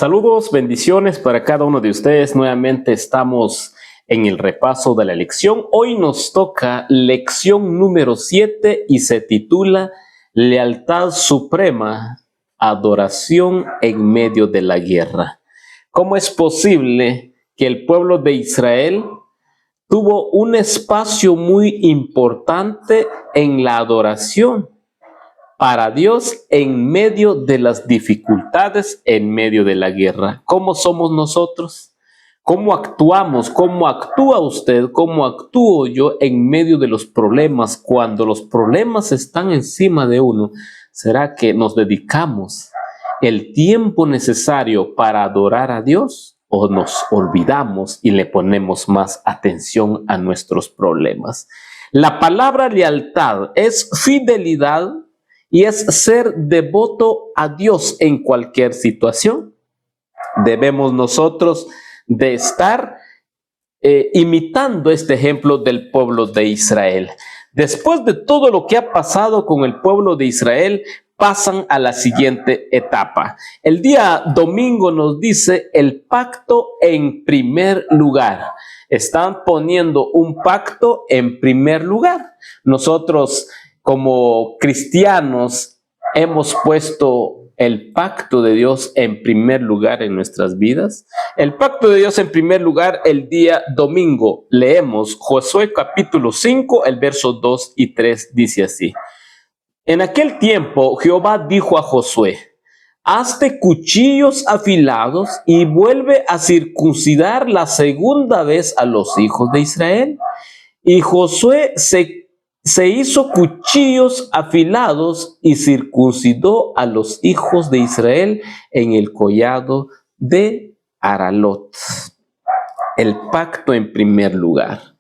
Saludos, bendiciones para cada uno de ustedes. Nuevamente estamos en el repaso de la lección. Hoy nos toca lección número 7 y se titula Lealtad Suprema, Adoración en medio de la guerra. ¿Cómo es posible que el pueblo de Israel tuvo un espacio muy importante en la adoración para Dios en medio de las dificultades, en medio de la guerra? ¿Cómo somos nosotros? ¿Cómo actuamos? ¿Cómo actúa usted? ¿Cómo actúo yo en medio de los problemas? Cuando los problemas están encima de uno, ¿será que nos dedicamos el tiempo necesario para adorar a Dios? ¿O nos olvidamos y le ponemos más atención a nuestros problemas? La palabra lealtad es fidelidad y es ser devoto a Dios en cualquier situación. Debemos nosotros de estar imitando este ejemplo del pueblo de Israel. Después de todo lo que ha pasado con el pueblo de Israel, pasan a la siguiente etapa. El día domingo nos dice el pacto en primer lugar. Están poniendo un pacto en primer lugar. Nosotros como cristianos hemos puesto el pacto de Dios en primer lugar en nuestras vidas. El pacto de Dios en primer lugar el día domingo. Leemos Josué capítulo 5, el verso 2 y 3 dice así. En aquel tiempo Jehová dijo a Josué: hazte cuchillos afilados y vuelve a circuncidar la segunda vez a los hijos de Israel. Y Josué se hizo cuchillos afilados y circuncidó a los hijos de Israel en el collado de Aralot. El pacto en primer lugar.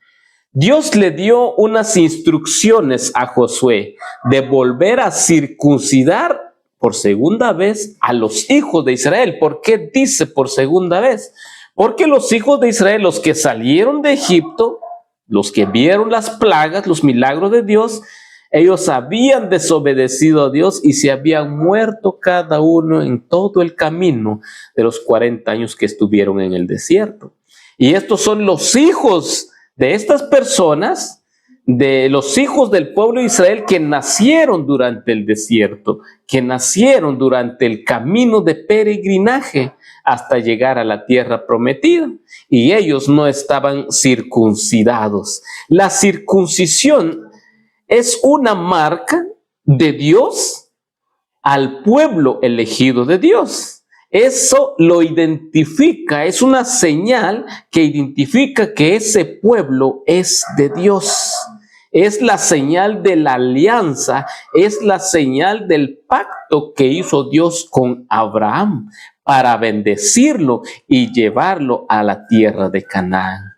Dios le dio unas instrucciones a Josué de volver a circuncidar por segunda vez a los hijos de Israel. ¿Por qué dice por segunda vez? Porque los hijos de Israel, los que salieron de Egipto, los que vieron las plagas, los milagros de Dios, ellos habían desobedecido a Dios y se habían muerto cada uno en todo el camino de los 40 años que estuvieron en el desierto. Y estos son los hijos de estas personas, de los hijos del pueblo de Israel que nacieron durante el desierto, que nacieron durante el camino de peregrinaje hasta llegar a la tierra prometida. Y ellos no estaban circuncidados. La circuncisión es una marca de Dios al pueblo elegido de Dios. Eso lo identifica, es una señal que identifica que ese pueblo es de Dios. Es la señal de la alianza, es la señal del pacto que hizo Dios con Abraham para bendecirlo y llevarlo a la tierra de Canaán.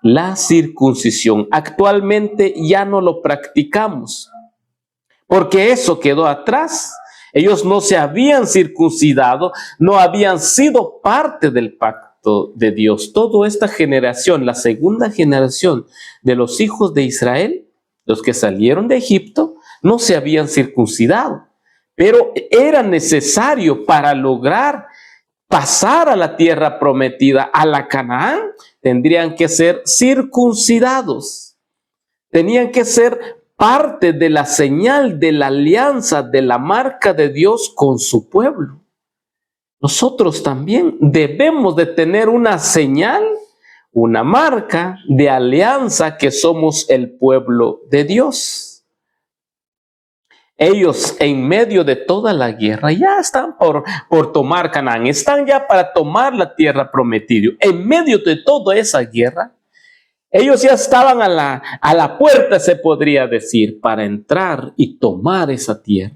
La circuncisión actualmente ya no lo practicamos, porque eso quedó atrás. Ellos no se habían circuncidado, no habían sido parte del pacto de Dios. Toda esta generación, la segunda generación de los hijos de Israel, los que salieron de Egipto, no se habían circuncidado. Pero era necesario para lograr pasar a la tierra prometida, a la Canaán, tendrían que ser circuncidados. Tenían que ser parte de la señal de la alianza, de la marca de Dios con su pueblo. Nosotros también debemos de tener una señal, una marca de alianza que somos el pueblo de Dios. Ellos en medio de toda la guerra ya están por tomar Canaán, están ya para tomar la tierra prometida. En medio de toda esa guerra, ellos ya estaban a la puerta, se podría decir, para entrar y tomar esa tierra,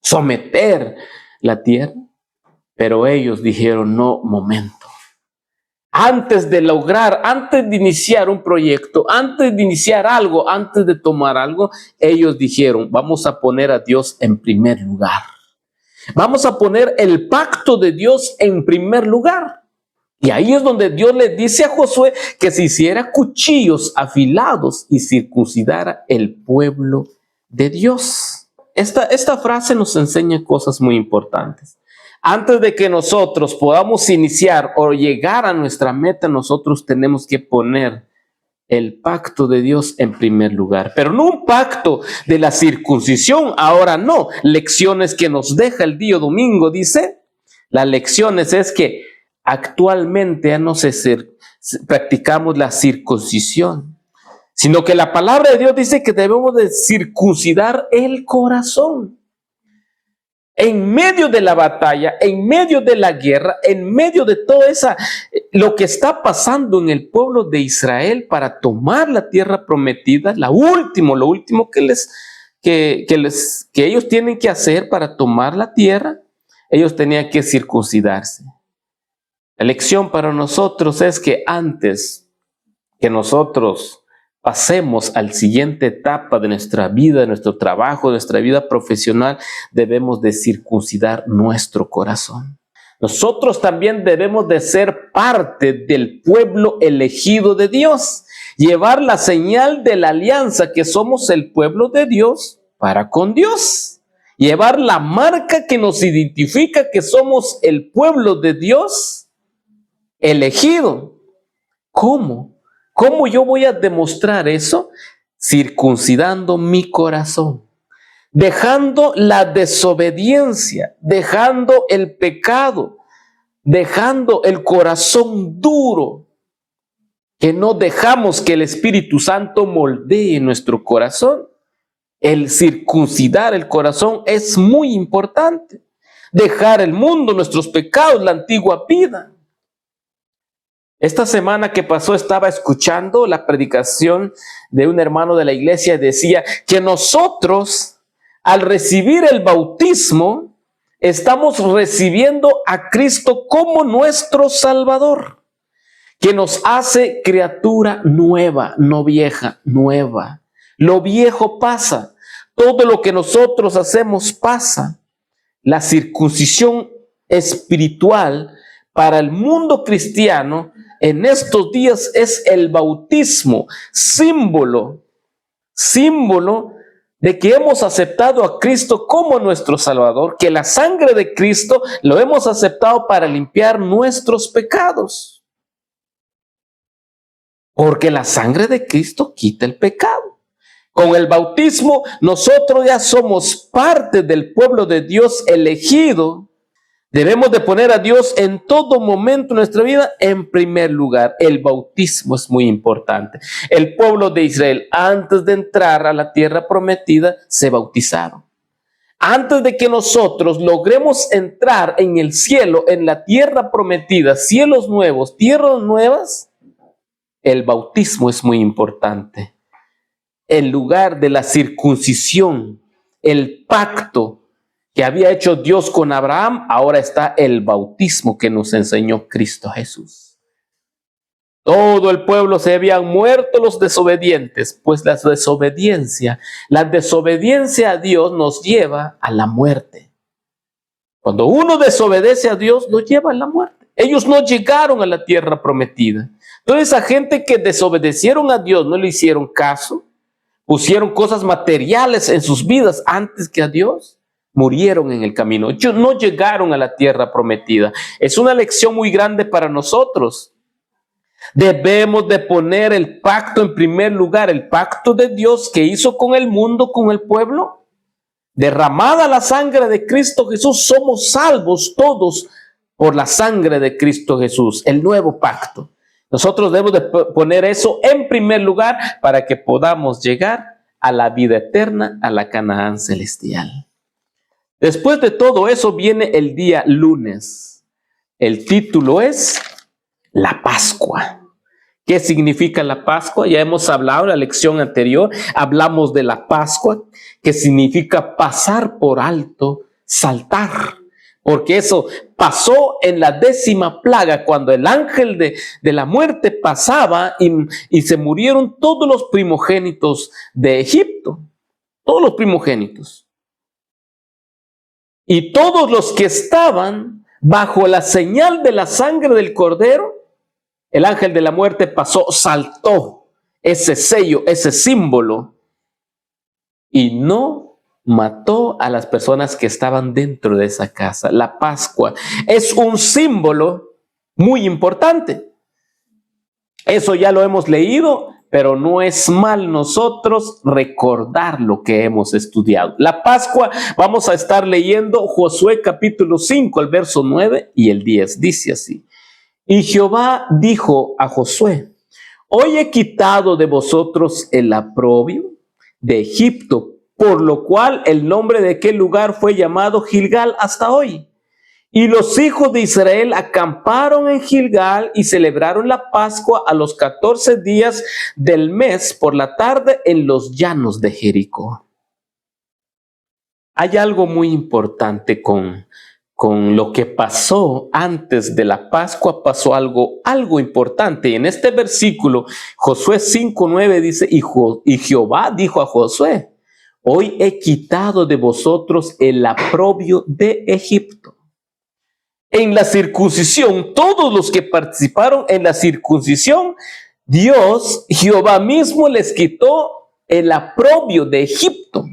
someter la tierra. Pero ellos dijeron, no, momento. Antes de lograr, antes de iniciar un proyecto, antes de iniciar algo, antes de tomar algo, ellos dijeron, vamos a poner a Dios en primer lugar. Vamos a poner el pacto de Dios en primer lugar. Y ahí es donde Dios le dice a Josué que se hiciera cuchillos afilados y circuncidara el pueblo de Dios. Esta frase nos enseña cosas muy importantes. Antes de que nosotros podamos iniciar o llegar a nuestra meta, nosotros tenemos que poner el pacto de Dios en primer lugar. Pero no un pacto de la circuncisión, ahora no. Lecciones que nos deja el día domingo, dice. Las lecciones es que actualmente ya no practicamos la circuncisión, sino que la palabra de Dios dice que debemos de circuncidar el corazón. En medio de la batalla, en medio de la guerra, en medio de todo lo que está pasando en el pueblo de Israel para tomar la tierra prometida, lo último que ellos tienen que hacer para tomar la tierra, ellos tenían que circuncidarse. La lección para nosotros es que antes que nosotros pasemos a la siguiente etapa de nuestra vida, de nuestro trabajo, de nuestra vida profesional, debemos de circuncidar nuestro corazón. Nosotros también debemos de ser parte del pueblo elegido de Dios, llevar la señal de la alianza que somos el pueblo de Dios para con Dios, llevar la marca que nos identifica que somos el pueblo de Dios elegido. ¿Cómo? ¿Cómo yo voy a demostrar eso? Circuncidando mi corazón, dejando la desobediencia, dejando el pecado, dejando el corazón duro, que no dejamos que el Espíritu Santo moldee nuestro corazón. El circuncidar el corazón es muy importante. Dejar el mundo, nuestros pecados, la antigua vida. Esta semana que pasó estaba escuchando la predicación de un hermano de la iglesia. Decía que nosotros, al recibir el bautismo, estamos recibiendo a Cristo como nuestro Salvador, que nos hace criatura nueva, no vieja, nueva. Lo viejo pasa, todo lo que nosotros hacemos pasa. La circuncisión espiritual para el mundo cristiano en estos días es el bautismo, símbolo de que hemos aceptado a Cristo como nuestro Salvador, que la sangre de Cristo lo hemos aceptado para limpiar nuestros pecados. Porque la sangre de Cristo quita el pecado. Con el bautismo nosotros ya somos parte del pueblo de Dios elegido. Debemos de poner a Dios en todo momento de nuestra vida en primer lugar. El bautismo es muy importante. El pueblo de Israel, antes de entrar a la tierra prometida, se bautizaron. Antes de que nosotros logremos entrar en el cielo, en la tierra prometida, cielos nuevos, tierras nuevas, el bautismo es muy importante. En lugar de la circuncisión, el pacto que había hecho Dios con Abraham, ahora está el bautismo que nos enseñó Cristo Jesús. Todo el pueblo se habían muerto los desobedientes, pues la desobediencia a Dios nos lleva a la muerte. Cuando uno desobedece a Dios, nos lleva a la muerte. Ellos no llegaron a la tierra prometida. Toda esa gente que desobedecieron a Dios, no le hicieron caso, pusieron cosas materiales en sus vidas antes que a Dios, murieron en el camino. No llegaron a la tierra prometida. Es una lección muy grande para nosotros. Debemos de poner el pacto en primer lugar, el pacto de Dios que hizo con el mundo, con el pueblo. Derramada la sangre de Cristo Jesús, somos salvos todos por la sangre de Cristo Jesús, el nuevo pacto. Nosotros debemos de poner eso en primer lugar para que podamos llegar a la vida eterna, a la Canaán celestial. Después de todo eso viene el día lunes. El título es la Pascua. ¿Qué significa la Pascua? Ya hemos hablado en la lección anterior, hablamos de la Pascua, que significa pasar por alto, saltar. Porque eso pasó en la 10ª plaga, cuando el ángel de la muerte pasaba y se murieron todos los primogénitos de Egipto. Todos los primogénitos. Y todos los que estaban bajo la señal de la sangre del Cordero, el ángel de la muerte pasó, saltó ese sello, ese símbolo, y no mató a las personas que estaban dentro de esa casa. La Pascua es un símbolo muy importante. Eso ya lo hemos leído, pero no es mal nosotros recordar lo que hemos estudiado. La Pascua, vamos a estar leyendo Josué capítulo 5, el verso 9 y el 10. Dice así: y Jehová dijo a Josué: hoy he quitado de vosotros el oprobio de Egipto, por lo cual el nombre de aquel lugar fue llamado Gilgal hasta hoy. Y los hijos de Israel acamparon en Gilgal y celebraron la Pascua a los 14 días del mes por la tarde en los llanos de Jericó. Hay algo muy importante con lo que pasó antes de la Pascua. Pasó algo importante. Y en este versículo, Josué 5:9 dice: y Jehová dijo a Josué: hoy he quitado de vosotros el oprobio de Egipto. En la circuncisión, todos los que participaron en la circuncisión, Dios, Jehová mismo, les quitó el oprobio de Egipto.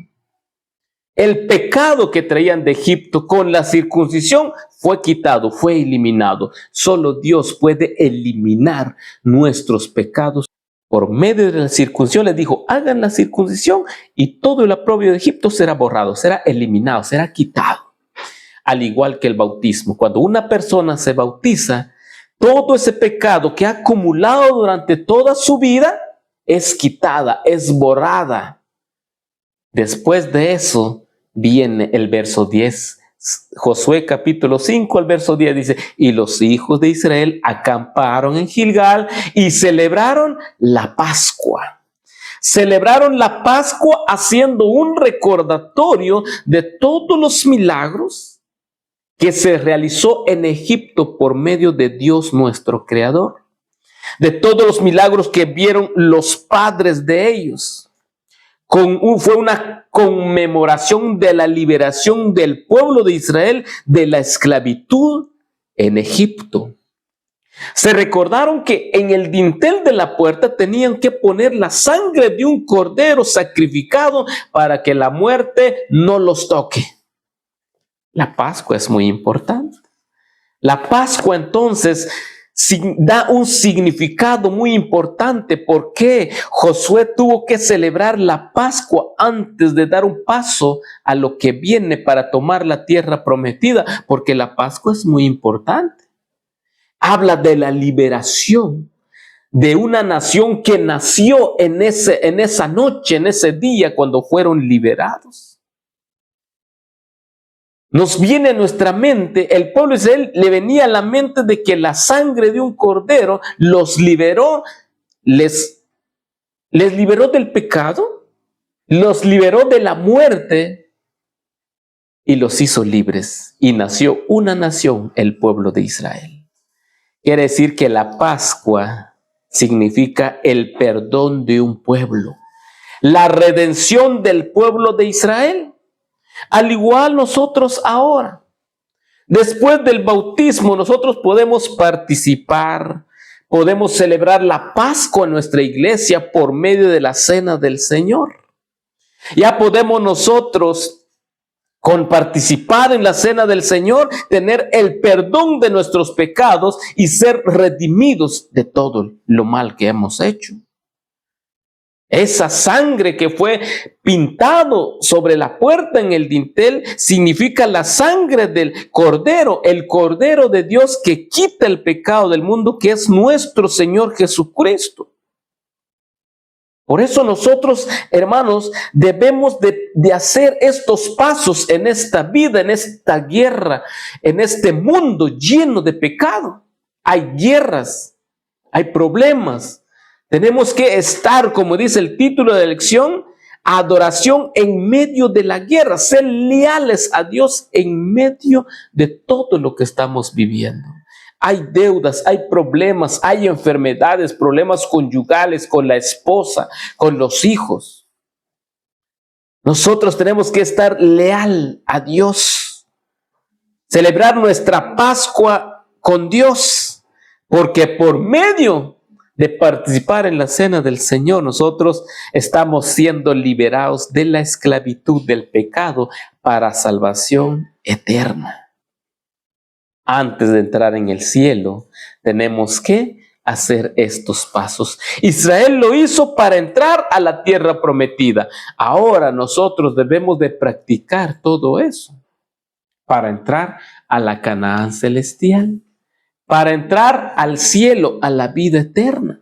El pecado que traían de Egipto con la circuncisión fue quitado, fue eliminado. Solo Dios puede eliminar nuestros pecados. Por medio de la circuncisión les dijo: hagan la circuncisión y todo el oprobio de Egipto será borrado, será eliminado, será quitado. Al igual que el bautismo, cuando una persona se bautiza, todo ese pecado que ha acumulado durante toda su vida es quitada, es borrada. Después de eso viene el verso 10. Josué capítulo 5, el verso 10 dice: y los hijos de Israel acamparon en Gilgal y celebraron la Pascua. Celebraron la Pascua haciendo un recordatorio de todos los milagros que se realizó en Egipto por medio de Dios nuestro Creador, de todos los milagros que vieron los padres de ellos. Fue una conmemoración de la liberación del pueblo de Israel de la esclavitud en Egipto. Se recordaron que en el dintel de la puerta tenían que poner la sangre de un cordero sacrificado para que la muerte no los toque. La Pascua es muy importante. La Pascua entonces da un significado muy importante. ¿Por qué Josué tuvo que celebrar la Pascua antes de dar un paso a lo que viene para tomar la tierra prometida? Porque la Pascua es muy importante. Habla de la liberación de una nación que nació en esa noche, en ese día, cuando fueron liberados. Nos viene a nuestra mente, el pueblo de Israel le venía a la mente de que la sangre de un cordero los liberó, les liberó del pecado, los liberó de la muerte y los hizo libres. Y nació una nación, el pueblo de Israel. Quiere decir que la Pascua significa el perdón de un pueblo, la redención del pueblo de Israel. Al igual nosotros ahora, después del bautismo, nosotros podemos participar, podemos celebrar la Pascua en nuestra iglesia por medio de la cena del Señor. Ya podemos nosotros, con participar en la cena del Señor, tener el perdón de nuestros pecados y ser redimidos de todo lo mal que hemos hecho. Esa sangre que fue pintado sobre la puerta en el dintel significa la sangre del Cordero, el Cordero de Dios que quita el pecado del mundo, que es nuestro Señor Jesucristo. Por eso nosotros, hermanos, debemos de hacer estos pasos en esta vida, en esta guerra, en este mundo lleno de pecado. Hay guerras, hay problemas. Tenemos que estar, como dice el título de la lección, adoración en medio de la guerra, ser leales a Dios en medio de todo lo que estamos viviendo. Hay deudas, hay problemas, hay enfermedades, problemas conyugales con la esposa, con los hijos. Nosotros tenemos que estar leal a Dios, celebrar nuestra Pascua con Dios, porque por medio de participar en la cena del Señor, nosotros estamos siendo liberados de la esclavitud del pecado para salvación eterna. Antes de entrar en el cielo, tenemos que hacer estos pasos. Israel lo hizo para entrar a la tierra prometida. Ahora nosotros debemos de practicar todo eso para entrar a la Canaán celestial, para entrar al cielo, a la vida eterna.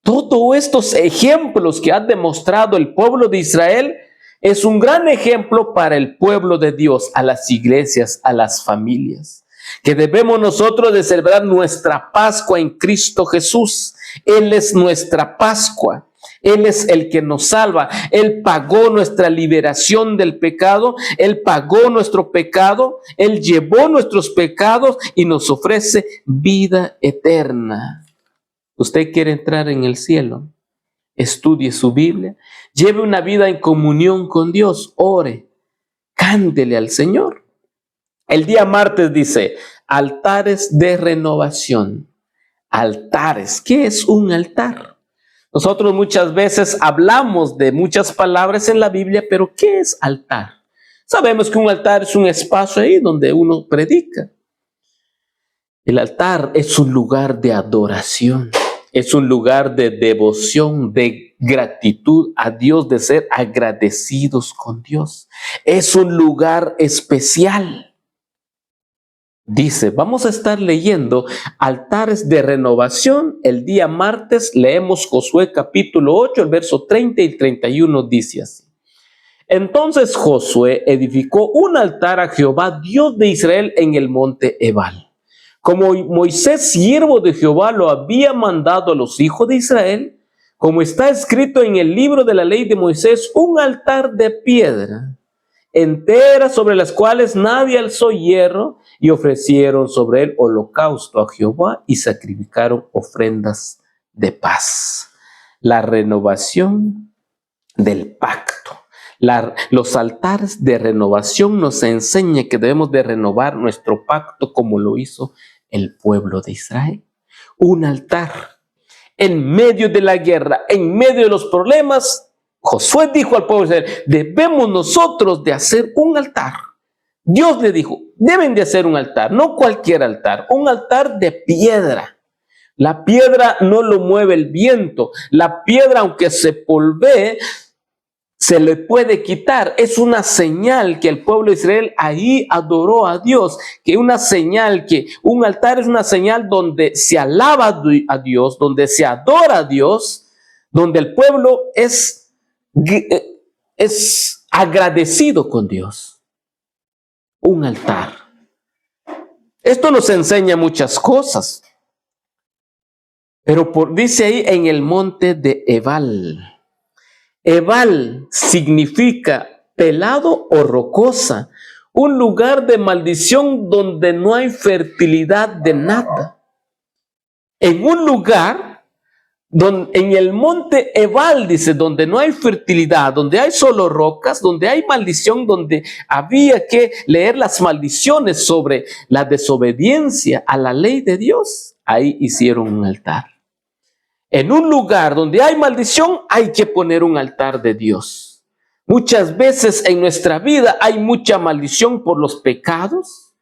Todos estos ejemplos que ha demostrado el pueblo de Israel es un gran ejemplo para el pueblo de Dios, a las iglesias, a las familias, que debemos nosotros de celebrar nuestra Pascua en Cristo Jesús. Él es nuestra Pascua. Él es el que nos salva. Él pagó nuestra liberación del pecado. Él pagó nuestro pecado. Él llevó nuestros pecados y nos ofrece vida eterna. ¿Usted quiere entrar en el cielo? Estudie su Biblia. Lleve una vida en comunión con Dios. Ore. Cántele al Señor. El día martes dice, altares de renovación. Altares. ¿Qué es un altar? Nosotros muchas veces hablamos de muchas palabras en la Biblia, pero ¿qué es altar? Sabemos que un altar es un espacio ahí donde uno predica. El altar es un lugar de adoración, es un lugar de devoción, de gratitud a Dios, de ser agradecidos con Dios. Es un lugar especial. Dice, vamos a estar leyendo altares de renovación. El día martes leemos Josué capítulo 8, el verso 30 y 31 dice así. Entonces Josué edificó un altar a Jehová, Dios de Israel, en el monte Ebal, como Moisés, siervo de Jehová, lo había mandado a los hijos de Israel, como está escrito en el libro de la ley de Moisés, un altar de piedra entera sobre las cuales nadie alzó hierro, y ofrecieron sobre él holocausto a Jehová y sacrificaron ofrendas de paz. La renovación del pacto. Los altares de renovación nos enseñan que debemos de renovar nuestro pacto como lo hizo el pueblo de Israel. Un altar en medio de la guerra, en medio de los problemas. Josué dijo al pueblo de Israel, debemos nosotros de hacer un altar. Dios le dijo, deben de hacer un altar, no cualquier altar, un altar de piedra. La piedra no lo mueve el viento. La piedra, aunque se polvee, se le puede quitar. Es una señal que el pueblo de Israel ahí adoró a Dios, que una señal, que un altar es una señal donde se alaba a Dios, donde se adora a Dios, donde el pueblo es agradecido con Dios. Un altar. Esto nos enseña muchas cosas. Pero dice ahí en el monte de Ebal. Ebal significa pelado o rocosa, un lugar de maldición donde no hay fertilidad de nada. En un lugar en el monte Ebal, dice, donde no hay fertilidad, donde hay solo rocas, donde hay maldición, donde había que leer las maldiciones sobre la desobediencia a la ley de Dios, ahí hicieron un altar. En un lugar donde hay maldición, hay que poner un altar de Dios. Muchas veces en nuestra vida hay mucha maldición por los pecados,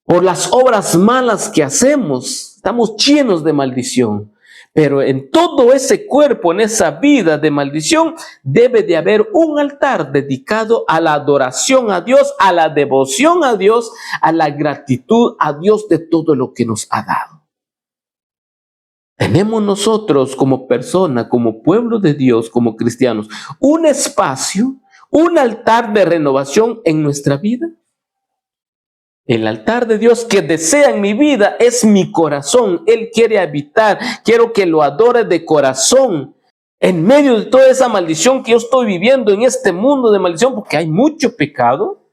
por las obras malas que hacemos. Estamos llenos de maldición. Pero en todo ese cuerpo, en esa vida de maldición, debe de haber un altar dedicado a la adoración a Dios, a la devoción a Dios, a la gratitud a Dios de todo lo que nos ha dado. Tenemos nosotros como persona, como pueblo de Dios, como cristianos, un espacio, un altar de renovación en nuestra vida. El altar de Dios que desea en mi vida es mi corazón. Él quiere habitar. Quiero que lo adore de corazón. En medio de toda esa maldición que yo estoy viviendo en este mundo de maldición, porque hay mucho pecado,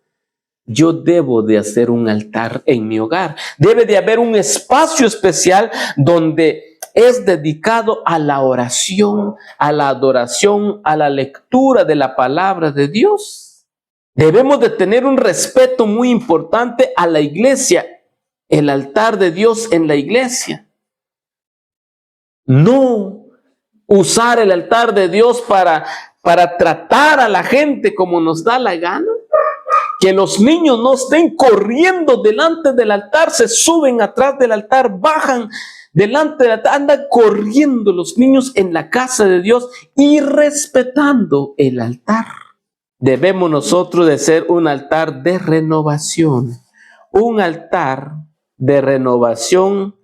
yo debo de hacer un altar en mi hogar. Debe de haber un espacio especial donde es dedicado a la oración, a la adoración, a la lectura de la palabra de Dios. Debemos de tener un respeto muy importante a la iglesia, el altar de Dios en la iglesia. No usar el altar de Dios para tratar a la gente como nos da la gana. Que los niños no estén corriendo delante del altar, se suben atrás del altar, bajan delante del altar, andan corriendo los niños en la casa de Dios y respetando el altar. Debemos nosotros de ser un altar de renovación, un altar de renovación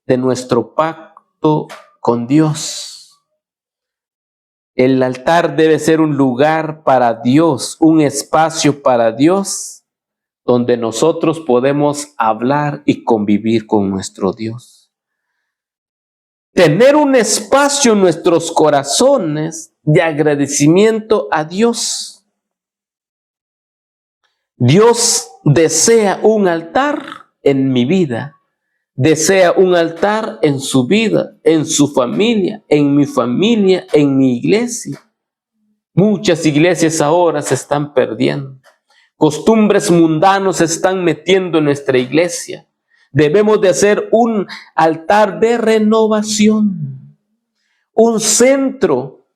de nuestro pacto con Dios. El altar debe ser un lugar para Dios, un espacio para Dios, donde nosotros podemos hablar y convivir con nuestro Dios. Tener un espacio en nuestros corazones de agradecimiento a Dios. Dios desea un altar en mi vida. Desea un altar en su vida, en su familia, en mi iglesia. Muchas iglesias ahora se están perdiendo. Costumbres mundanos se están metiendo en nuestra iglesia. Debemos de hacer un altar de renovación, un centro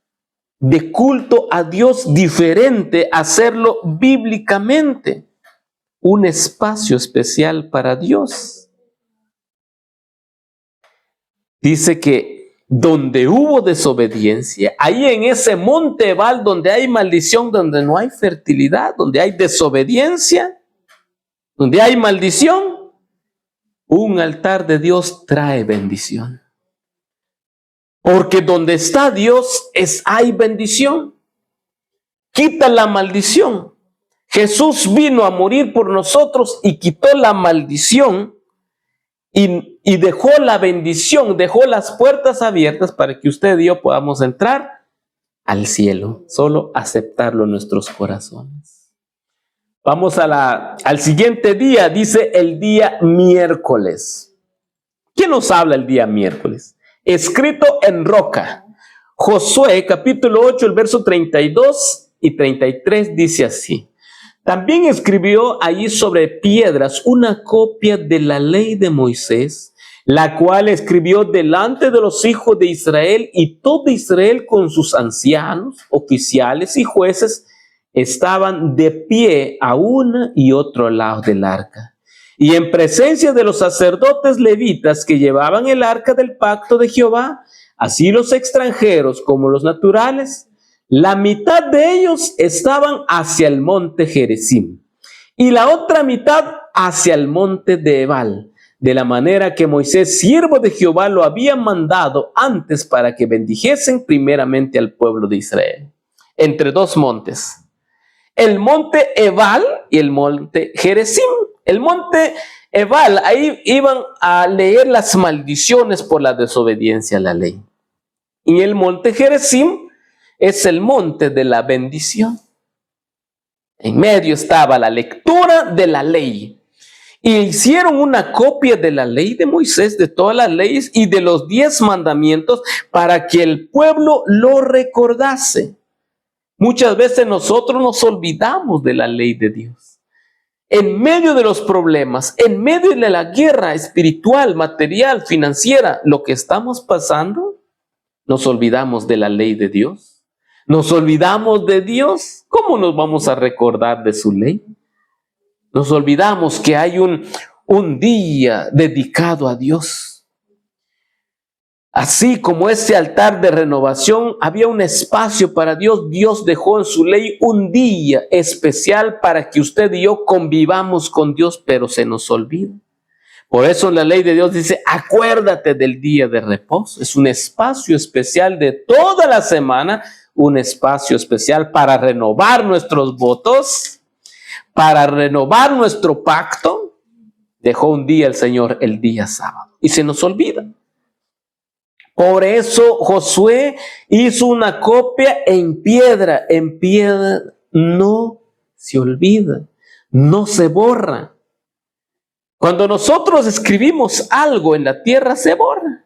de culto a Dios diferente, hacerlo bíblicamente, un espacio especial para Dios. Dice que donde hubo desobediencia, ahí en ese monte Ebal donde hay maldición, donde no hay fertilidad, donde hay desobediencia, donde hay maldición, un altar de Dios trae bendición. Porque donde está Dios hay bendición. Quita la maldición. Jesús vino a morir por nosotros y quitó la maldición. Y dejó la bendición, dejó las puertas abiertas para que usted y yo podamos entrar al cielo. Solo aceptarlo en nuestros corazones. Vamos al siguiente día, dice el día miércoles. ¿Quién nos habla el día miércoles? Escrito en roca. Josué capítulo 8, el verso 32 y 33 dice así. También escribió allí sobre piedras una copia de la ley de Moisés, la cual escribió delante de los hijos de Israel, y todo Israel con sus ancianos, oficiales y jueces estaban de pie a una y otro lado del arca. Y en presencia de los sacerdotes levitas que llevaban el arca del pacto de Jehová, así los extranjeros como los naturales, la mitad de ellos estaban hacia el monte Gerizim y la otra mitad hacia el monte de Ebal, de la manera que Moisés, siervo de Jehová, lo había mandado antes para que bendijesen primeramente al pueblo de Israel. Entre dos montes, el monte Ebal y el monte Gerizim. El monte Ebal, ahí iban a leer las maldiciones por la desobediencia a la ley. Y el monte Gerizim es el monte de la bendición. En medio estaba la lectura de la ley. Y hicieron una copia de la ley de Moisés, de todas las leyes y de los 10 mandamientos para que el pueblo lo recordase. Muchas veces nosotros nos olvidamos de la ley de Dios. En medio de los problemas, en medio de la guerra espiritual, material, financiera, lo que estamos pasando, nos olvidamos de la ley de Dios. Nos olvidamos de Dios. ¿Cómo nos vamos a recordar de su ley? Nos olvidamos que hay un día dedicado a Dios. Así como ese altar de renovación, había un espacio para Dios. Dios dejó en su ley un día especial para que usted y yo convivamos con Dios, pero se nos olvida. Por eso la ley de Dios dice, acuérdate del día de reposo. Es un espacio especial de toda la semana, un espacio especial para renovar nuestros votos, para renovar nuestro pacto. Dejó un día el Señor, el día sábado, y se nos olvida. Por eso Josué hizo una copia en piedra no se olvida, no se borra. Cuando nosotros escribimos algo en la tierra, se borra.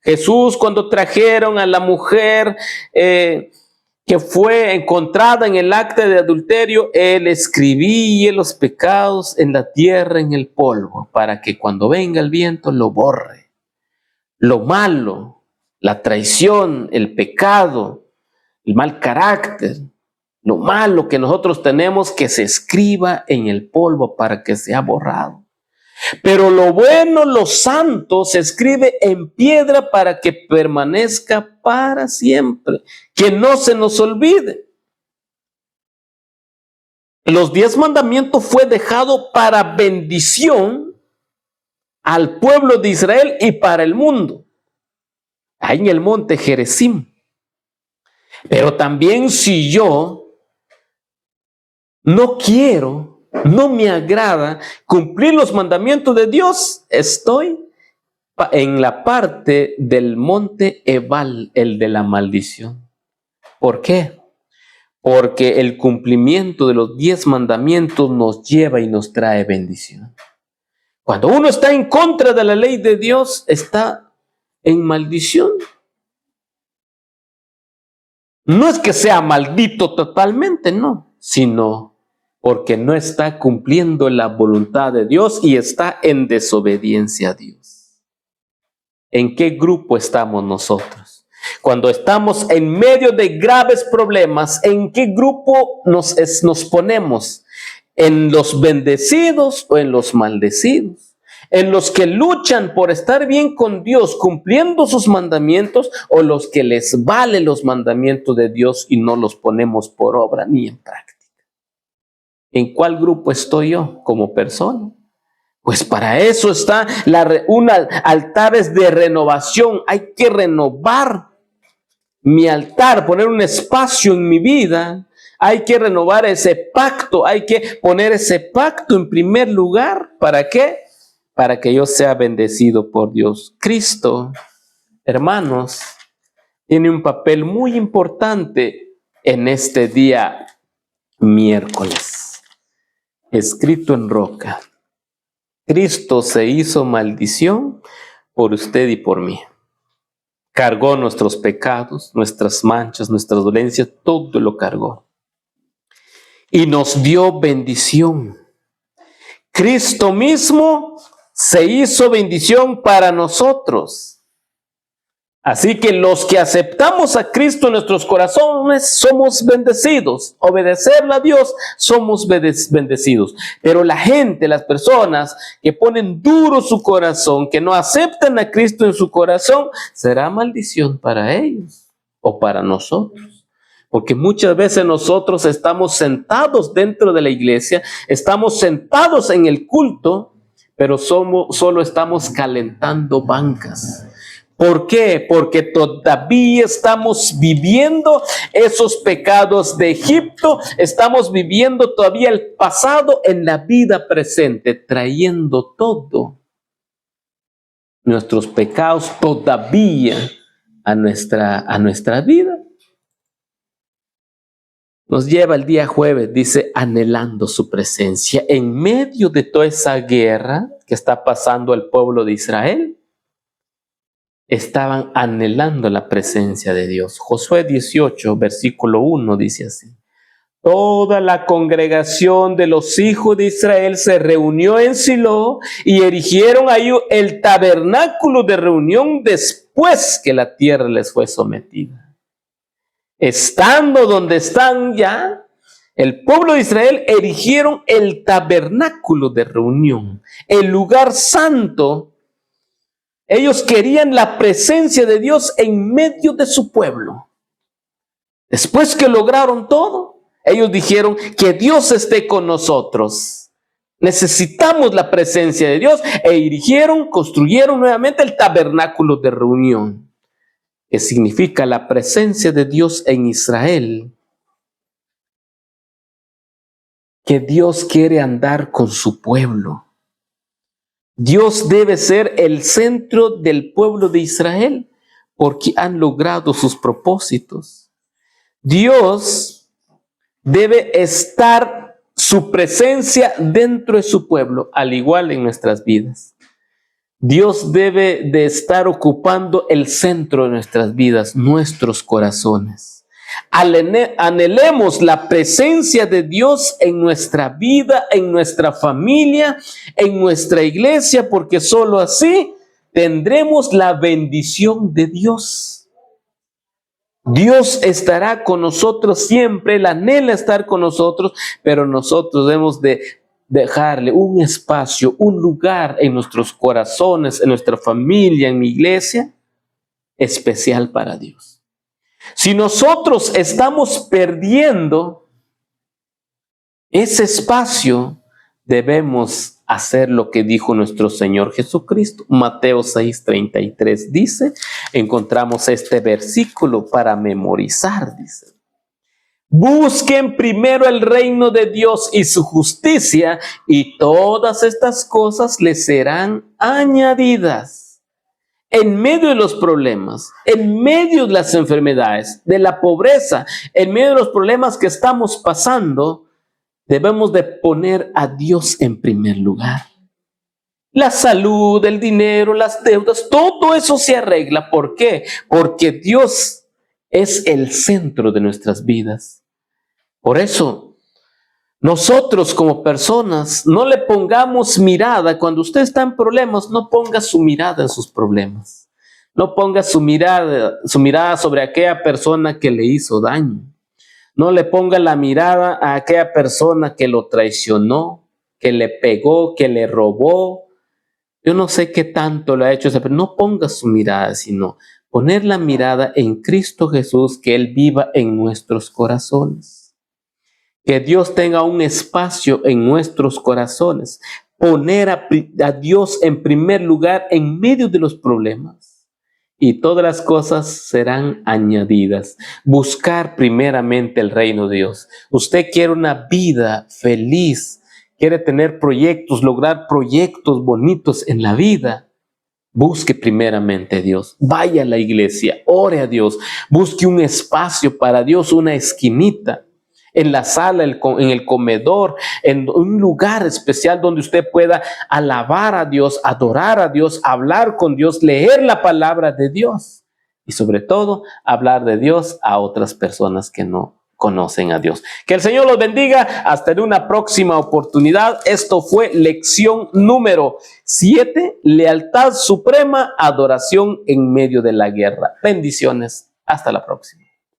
Jesús, cuando trajeron a la mujer que fue encontrada en el acta de adulterio, él escribía los pecados en la tierra, en el polvo, para que cuando venga el viento lo borre. Lo malo, la traición, el pecado, el mal carácter, lo malo que nosotros tenemos, que se escriba en el polvo para que sea borrado. Pero lo bueno, lo santo, se escribe en piedra para que permanezca para siempre, que no se nos olvide. Los 10 mandamientos fue dejado para bendición al pueblo de Israel y para el mundo, ahí en el monte Gerizim. Pero también si yo no quiero, no me agrada cumplir los mandamientos de Dios, estoy en la parte del monte Ebal, el de la maldición. ¿Por qué? Porque el cumplimiento de los 10 mandamientos nos lleva y nos trae bendición. Cuando uno está en contra de la ley de Dios, está en maldición. No es que sea maldito totalmente, no, sino porque no está cumpliendo la voluntad de Dios y está en desobediencia a Dios. ¿En qué grupo estamos nosotros? Cuando estamos en medio de graves problemas, ¿en qué grupo nos ponemos? ¿En los bendecidos o en los maldecidos? ¿En los que luchan por estar bien con Dios, cumpliendo sus mandamientos, o los que les vale los mandamientos de Dios y no los ponemos por obra ni en práctica? ¿En cuál grupo estoy yo como persona? Pues para eso está altares de renovación. Hay que renovar mi altar, poner un espacio en mi vida. Hay que renovar ese pacto, hay que poner ese pacto en primer lugar. ¿Para qué? Para que yo sea bendecido por Dios. Cristo, hermanos, tiene un papel muy importante en este día miércoles, escrito en roca. Cristo se hizo maldición por usted y por mí. Cargó nuestros pecados, nuestras manchas, nuestras dolencias, todo lo cargó. Y nos dio bendición. Cristo mismo se hizo bendición para nosotros. Así que los que aceptamos a Cristo en nuestros corazones somos bendecidos. Obedecerle a Dios, somos bendecidos. Pero la gente, las personas que ponen duro su corazón, que no aceptan a Cristo en su corazón, será maldición para ellos o para nosotros. Porque muchas veces nosotros estamos sentados dentro de la iglesia, estamos sentados en el culto, pero solo estamos calentando bancas. ¿Por qué? Porque todavía estamos viviendo esos pecados de Egipto, estamos viviendo todavía el pasado en la vida presente, trayendo todo nuestros pecados todavía a nuestra vida. Nos lleva el día jueves, dice, anhelando su presencia. En medio de toda esa guerra que está pasando al pueblo de Israel, estaban anhelando la presencia de Dios. Josué 18, versículo 1 dice así: toda la congregación de los hijos de Israel se reunió en Silo y erigieron ahí el tabernáculo de reunión después que la tierra les fue sometida. Estando donde están ya, el pueblo de Israel erigieron el tabernáculo de reunión, el lugar santo. Ellos querían la presencia de Dios en medio de su pueblo. Después que lograron todo, ellos dijeron que Dios esté con nosotros. Necesitamos la presencia de Dios e erigieron, construyeron nuevamente el tabernáculo de reunión, que significa la presencia de Dios en Israel, que Dios quiere andar con su pueblo. Dios debe ser el centro del pueblo de Israel, porque han logrado sus propósitos. Dios debe estar su presencia dentro de su pueblo, al igual en nuestras vidas. Dios debe de estar ocupando el centro de nuestras vidas, nuestros corazones. Anhelemos la presencia de Dios en nuestra vida, en nuestra familia, en nuestra iglesia, porque solo así tendremos la bendición de Dios. Dios estará con nosotros siempre, Él anhela estar con nosotros, pero nosotros debemos de dejarle un espacio, un lugar en nuestros corazones, en nuestra familia, en mi iglesia, especial para Dios. Si nosotros estamos perdiendo ese espacio, debemos hacer lo que dijo nuestro Señor Jesucristo. Mateo 6:33 dice, encontramos este versículo para memorizar, dice. Busquen primero el reino de Dios y su justicia, y todas estas cosas les serán añadidas. En medio de los problemas, en medio de las enfermedades, de la pobreza, en medio de los problemas que estamos pasando, debemos de poner a Dios en primer lugar. La salud, el dinero, las deudas, todo eso se arregla. ¿Por qué? Porque Dios es el centro de nuestras vidas. Por eso, nosotros como personas no le pongamos mirada. Cuando usted está en problemas, no ponga su mirada en sus problemas. No ponga su mirada sobre aquella persona que le hizo daño. No le ponga la mirada a aquella persona que lo traicionó, que le pegó, que le robó. Yo no sé qué tanto lo ha hecho, pero no ponga su mirada, sino poner la mirada en Cristo Jesús, que Él viva en nuestros corazones. Que Dios tenga un espacio en nuestros corazones. Poner a Dios en primer lugar en medio de los problemas. Y todas las cosas serán añadidas. Buscar primeramente el reino de Dios. Usted quiere una vida feliz, quiere tener proyectos, lograr proyectos bonitos en la vida. Busque primeramente a Dios. Vaya a la iglesia, ore a Dios. Busque un espacio para Dios, una esquinita. En la sala, en el comedor, en un lugar especial donde usted pueda alabar a Dios, adorar a Dios, hablar con Dios, leer la palabra de Dios y sobre todo hablar de Dios a otras personas que no conocen a Dios. Que el Señor los bendiga. Hasta en una próxima oportunidad. Esto fue lección número 7, lealtad suprema, adoración en medio de la guerra. Bendiciones. Hasta la próxima.